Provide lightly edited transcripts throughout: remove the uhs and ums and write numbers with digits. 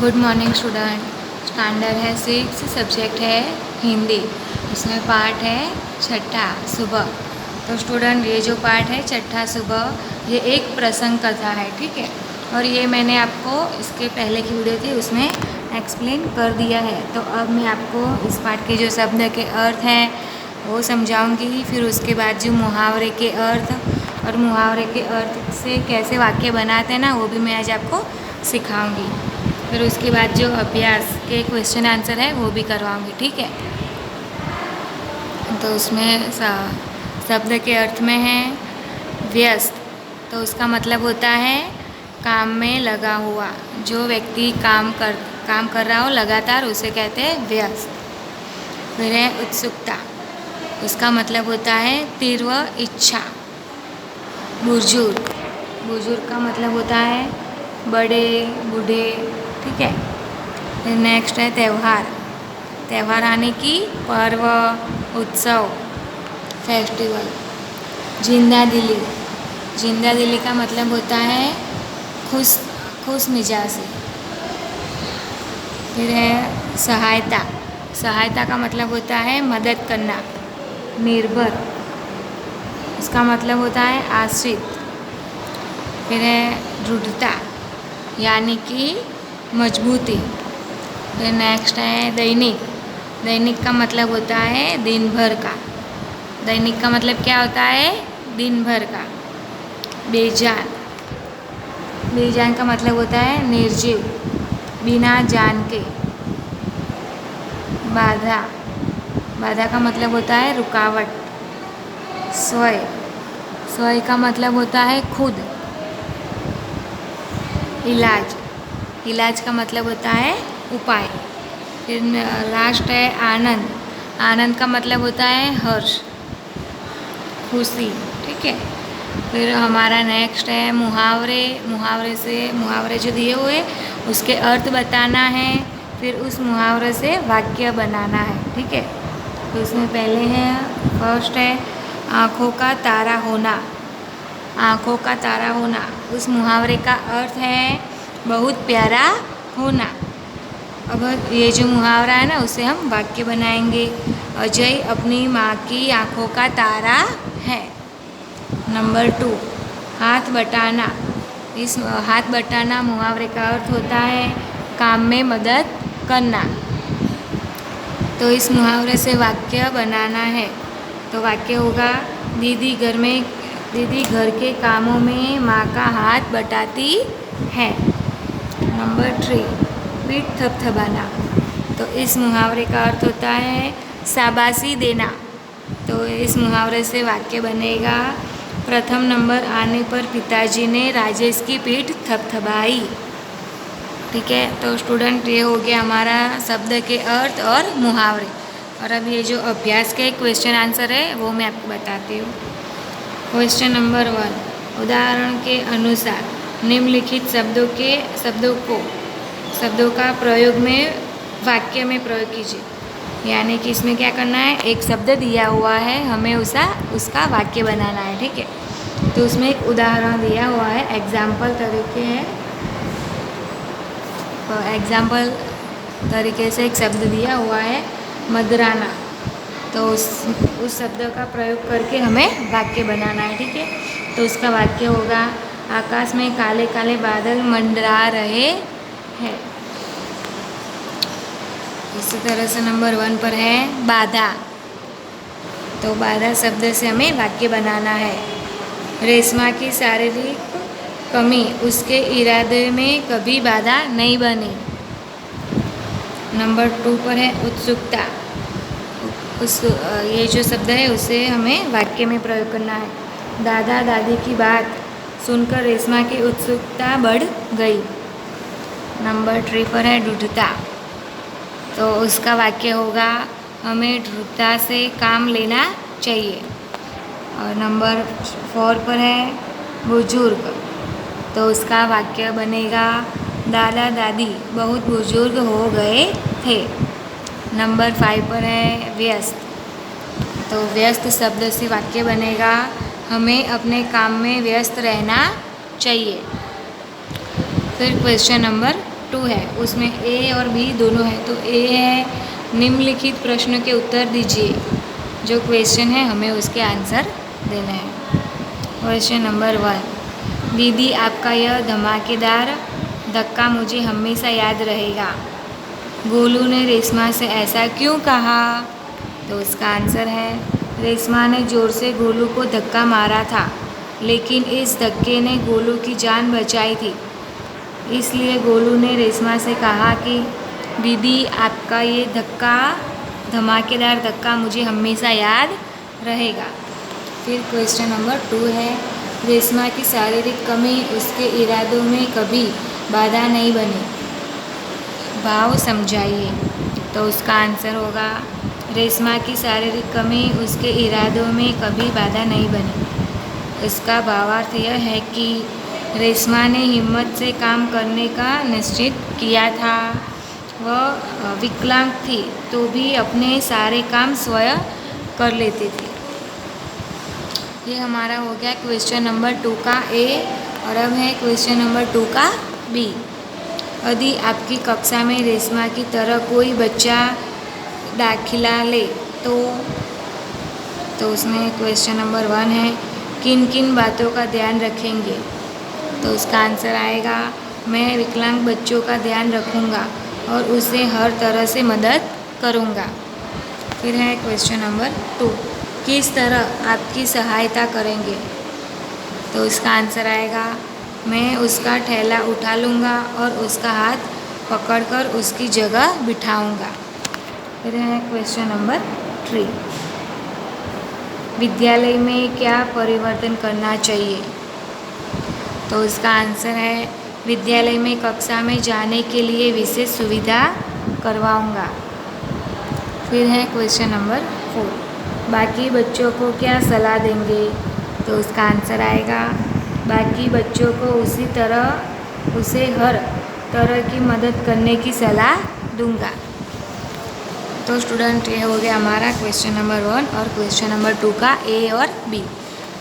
Good morning student. Standard है 6, subject है हिंदी। उसमें पार्ट है छठा सुबह। तो स्टूडेंट ये जो पार्ट है छठा सुबह ये एक प्रसंग कथा है, ठीक है। और ये मैंने आपको इसके पहले की वीडियो थी उसमें एक्सप्लेन कर दिया है। तो अब मैं आपको इस पार्ट के जो शब्द के अर्थ हैं वो समझाऊंगी। फिर उसके बाद जो मुहावरे के अर्थ और मुहावरे के अर्थ से कैसे वाक्य बनाते हैं ना, वो भी मैं आज आपको सिखाऊंगी। फिर उसके बाद जो अभ्यास के क्वेश्चन आंसर है वो भी करवाऊंगी, ठीक है। तो उसमें शब्द के अर्थ में है व्यस्त। तो उसका मतलब होता है काम में लगा हुआ। जो व्यक्ति काम कर रहा हो लगातार उसे कहते हैं व्यस्त। फिर है उत्सुकता। उसका मतलब होता है तीव्र इच्छा। बुजुर्ग। बुजुर्ग का मतलब होता है बड़े बूढ़े, ठीक है। फिर नेक्स्ट है त्यौहार। त्यौहार आने की पर्व, उत्सव, फेस्टिवल। जिंदा दिली। जिंदा दिली का मतलब होता है खुश मिजाजी। फिर है सहायता। सहायता का मतलब होता है मदद करना। निर्भर। इसका मतलब होता है आश्रित। फिर है दृढ़ता यानी कि मजबूती। फिर नेक्स्ट है दैनिक। दैनिक का मतलब होता है दिन भर का। दैनिक का मतलब क्या होता है? दिन भर का। बेजान। बेजान का मतलब होता है निर्जीव, बिना जान के। बाधा। बाधा का मतलब होता है रुकावट। स्वय। स्वय का मतलब होता है खुद। इलाज। इलाज का मतलब होता है उपाय। फिर लास्ट है आनंद। आनंद का मतलब होता है हर्ष, खुशी, ठीक है। फिर हमारा नेक्स्ट है मुहावरे। मुहावरे जो दिए हुए उसके अर्थ बताना है। फिर उस मुहावरे से वाक्य बनाना है, ठीक है। तो उसमें पहले है फर्स्ट है आँखों का तारा होना। आँखों का तारा होना उस मुहावरे का अर्थ है बहुत प्यारा होना। अब ये जो मुहावरा है ना उसे हम वाक्य बनाएंगे। अजय अपनी माँ की आँखों का तारा है। नंबर 2 हाथ बटाना। इस हाथ बटाना मुहावरे का अर्थ होता है काम में मदद करना। तो इस मुहावरे से वाक्य बनाना है। तो वाक्य होगा दीदी घर के कामों में माँ का हाथ बटाती है। नंबर 3 पीठ थपथपाना। तो इस मुहावरे का अर्थ होता है शाबाशी देना। तो इस मुहावरे से वाक्य बनेगा प्रथम नंबर आने पर पिताजी ने राजेश की पीठ थपथपाई, ठीक है। तो स्टूडेंट ये हो गया हमारा शब्द के अर्थ और मुहावरे। और अब ये जो अभ्यास के क्वेश्चन आंसर है वो मैं आपको बताती हूँ। क्वेश्चन नंबर 1 उदाहरण के अनुसार निम्नलिखित शब्दों का प्रयोग में वाक्य में प्रयोग कीजिए। यानी कि इसमें क्या करना है, एक शब्द दिया हुआ है, हमें उसका वाक्य बनाना है, ठीक है। तो उसमें एक उदाहरण दिया हुआ है, एग्जाम्पल तरीके से एक शब्द दिया हुआ है मदराना। तो उस शब्द का प्रयोग करके हमें वाक्य बनाना है, ठीक है। तो उसका वाक्य होगा आकाश में काले काले बादल मंडरा रहे हैं। इसी तरह से नंबर 1 पर है बाधा। तो बाधा शब्द से हमें वाक्य बनाना है। रेशमा की शारीरिक कमी उसके इरादे में कभी बाधा नहीं बनी। नंबर 2 पर है उत्सुकता। ये जो शब्द है उसे हमें वाक्य में प्रयोग करना है। दादा दादी की बात सुनकर रेशमा की उत्सुकता बढ़ गई। नंबर 3 पर है दृढ़ता। तो उसका वाक्य होगा हमें दृढ़ता से काम लेना चाहिए। और नंबर 4 पर है बुजुर्ग। तो उसका वाक्य बनेगा दादा दादी बहुत बुजुर्ग हो गए थे। नंबर 5 पर है व्यस्त। तो व्यस्त शब्द से वाक्य बनेगा हमें अपने काम में व्यस्त रहना चाहिए। फिर क्वेश्चन नंबर 2 है, उसमें ए और बी दोनों है। तो ए है निम्नलिखित प्रश्न के उत्तर दीजिए। जो क्वेश्चन है हमें उसके आंसर देना है। क्वेश्चन नंबर 1, दीदी आपका यह धमाकेदार धक्का मुझे हमेशा याद रहेगा। गोलू ने रेशमा से ऐसा क्यों कहा? तो उसका आंसर है, रेशमा ने ज़ोर से गोलू को धक्का मारा था, लेकिन इस धक्के ने गोलू की जान बचाई थी। इसलिए गोलू ने रेशमा से कहा कि दीदी आपका ये धमाकेदार धक्का मुझे हमेशा याद रहेगा। फिर क्वेश्चन नंबर 2 है, रेशमा की शारीरिक कमी उसके इरादों में कभी बाधा नहीं बनी। भाव समझाइए। तो उसका आंसर होगा, रेशमा की शारीरिक कमी उसके इरादों में कभी बाधा नहीं बनी। इसका भावार्थ यह है कि रेशमा ने हिम्मत से काम करने का निश्चित किया था। वह विकलांग थी तो भी अपने सारे काम स्वयं कर लेती थी। ये हमारा हो गया क्वेश्चन नंबर 2 का ए। और अब है क्वेश्चन नंबर 2 का बी। यदि आपकी कक्षा में रेशमा की तरह कोई बच्चा दाखिला ले तो उसमें क्वेश्चन नंबर 1 है, किन किन बातों का ध्यान रखेंगे? तो उसका आंसर आएगा, मैं विकलांग बच्चों का ध्यान रखूँगा और उसे हर तरह से मदद करूँगा। फिर है क्वेश्चन नंबर 2, किस तरह आपकी सहायता करेंगे? तो उसका आंसर आएगा, मैं उसका ठेला उठा लूँगा और उसका हाथ पकड़कर उसकी जगह बिठाऊँगा। फिर है क्वेश्चन नंबर 3, विद्यालय में क्या परिवर्तन करना चाहिए? तो उसका आंसर है, विद्यालय में कक्षा में जाने के लिए विशेष सुविधा करवाऊँगा। फिर है क्वेश्चन नंबर 4, बाकी बच्चों को क्या सलाह देंगे? तो उसका आंसर आएगा, बाकी बच्चों को उसे हर तरह की मदद करने की सलाह दूंगा। तो स्टूडेंट, ये हो गया हमारा क्वेश्चन नंबर 1 और क्वेश्चन नंबर 2 का ए और बी।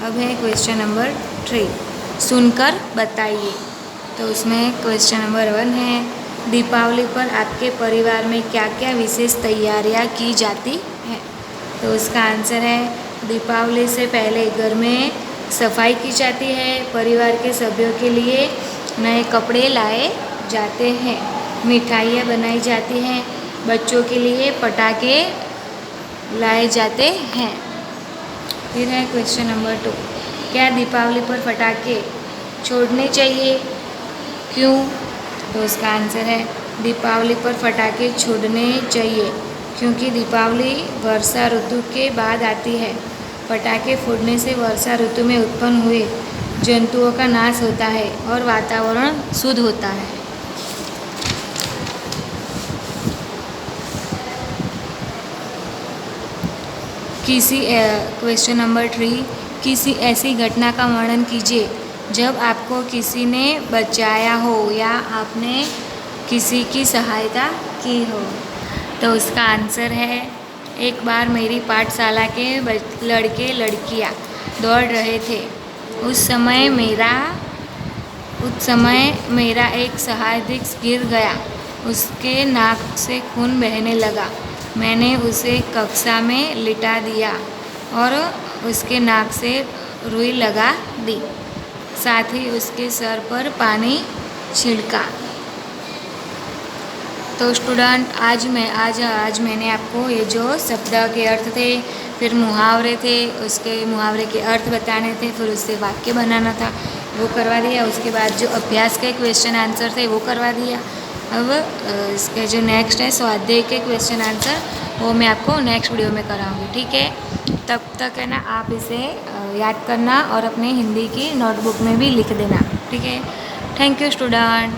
अब है क्वेश्चन नंबर 3, सुनकर बताइए। तो उसमें क्वेश्चन नंबर 1 है, दीपावली पर आपके परिवार में क्या क्या विशेष तैयारियां की जाती हैं? तो उसका आंसर है, दीपावली से पहले घर में सफाई की जाती है, परिवार के सभ्यों के लिए नए कपड़े लाए जाते हैं, मिठाइयाँ बनाई जाती हैं, बच्चों के लिए पटाखे लाए जाते हैं। फिर है क्वेश्चन नंबर 2, क्या दीपावली पर पटाखे छोड़ने चाहिए? क्यों? तो उसका आंसर है, दीपावली पर पटाखे छोड़ने चाहिए क्योंकि दीपावली वर्षा ऋतु के बाद आती है। पटाखे फोड़ने से वर्षा ऋतु में उत्पन्न हुए जंतुओं का नाश होता है और वातावरण शुद्ध होता है। क्वेश्चन नंबर 3, किसी ऐसी घटना का वर्णन कीजिए जब आपको किसी ने बचाया हो या आपने किसी की सहायता की हो। तो उसका आंसर है, एक बार मेरी पाठशाला के लड़के लड़कियां दौड़ रहे थे। उस समय मेरा एक सहयात्री गिर गया, उसके नाक से खून बहने लगा। मैंने उसे कक्षा में लिटा दिया और उसके नाक से रुई लगा दी, साथ ही उसके सर पर पानी छिड़का। तो स्टूडेंट, आज मैंने आपको ये जो शब्द के अर्थ थे, फिर मुहावरे थे, उसके मुहावरे के अर्थ बताने थे, फिर उससे वाक्य बनाना था, वो करवा दिया। उसके बाद जो अभ्यास के क्वेश्चन आंसर थे वो करवा दिया। अब इसके जो नेक्स्ट है स्वाध्याय के क्वेश्चन आंसर, वो मैं आपको नेक्स्ट वीडियो में कराऊंगी। ठीक है, तब तक है ना आप इसे याद करना और अपने हिंदी की नोटबुक में भी लिख देना। ठीक है, थैंक यू स्टूडेंट।